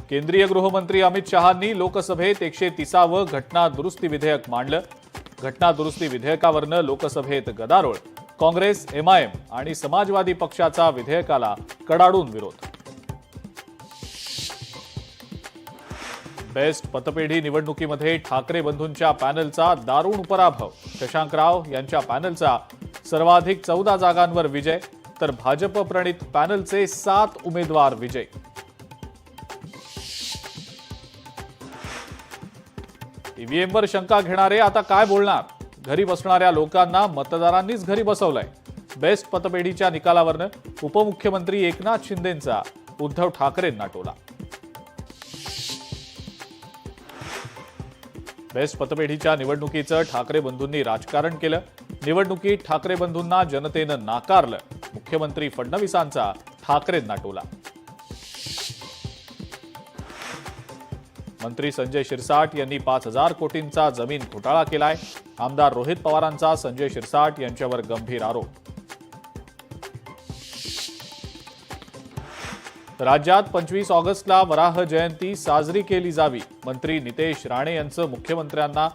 केंद्रीय गृहमंत्री अमित शहांनी लोकसभेत 130वे घटना दुरुस्ती विधेयक मांडलं। घटना दुरुस्ती विधेयकावरनं लोकसभेत गदारोळ। काँग्रेस, एमआयएम आणि समाजवादी पक्षाचा विधेयकाला कडाडून विरोध। बेस्ट पतपेढी निवडणुकीमध्ये ठाकरे बंधूंच्या पॅनलचा दारुण पराभव। शशांक राव यांच्या पॅनलचा सर्वाधिक 14 जागांवर विजय, तर भाजप प्रणित पॅनलचे 7 उमेदवार विजयी। ईव्हीएमवर शंका घेणारे आता काय बोलणार? घरी बसणाऱ्या लोकांना मतदारांनीच घरी बसवलंय। बेस्ट पतपेढीच्या निकालावरनं उपमुख्यमंत्री एकनाथ शिंदेंचा उद्धव ठाकरेंना टोला। बेस्ट पतपेढीच्या निवडणुकीचं ठाकरे बंधूंनी राजकारण केलं। निवडणुकीत ठाकरे बंधूंना जनतेनं नाकारलं। मुख्यमंत्री फडणवीसांचा ठाकरेंना टोला। मंत्री संजय शिरसाट यांनी 5,000 कोटींचा जमीन घोटाळा केलाय। आमदार रोहित पवारांचा संजय शिरसाट यांच्यावर गंभीर आरोप। राज्यात 25 ऑगस्टला वराह जयंती साजरी केली जावी। मंत्री नितेश राणे यांचं मुख्यमंत्र्यांना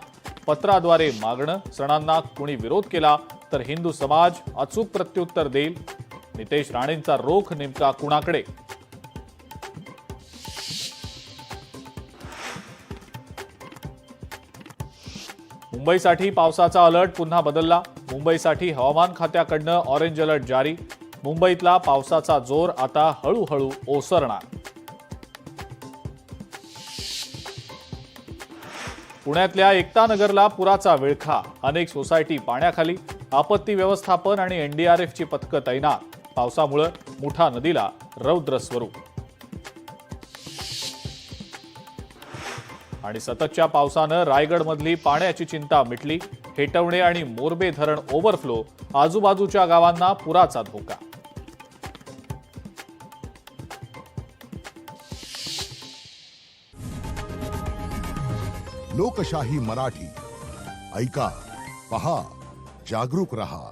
पत्राद्वारे मागणं। सणांना कुणी विरोध केला तर हिंदू समाज अचूक प्रत्युत्तर देईल। नितेश राणेंचा रोख नेमका कुणाकडे? मुंबईसाठी पावसाचा अलर्ट पुन्हा बदलला। मुंबईसाठी हवामान खात्याकडनं ऑरेंज अलर्ट जारी। मुंबईतला पावसाचा जोर आता हळूहळू ओसरणार। पुण्यातल्या एकता नगरला पुराचा विळखा। अनेक सोसायटी पाण्याखाली। आपत्ती व्यवस्थापन आणि एनडीआरएफची पथकं तैनात। पावसामुळे मुठा नदीला रौद्र स्वरूप। आणि सततच्या पावसानं रायगडमधली पाण्याची चिंता मिटली। हेटवणे आणि मोरबे धरण ओव्हरफ्लो। आजूबाजूच्या गावांना पुराचा धोका। लोकशाही मराठी ऐका, पहा, जागरूक रहा।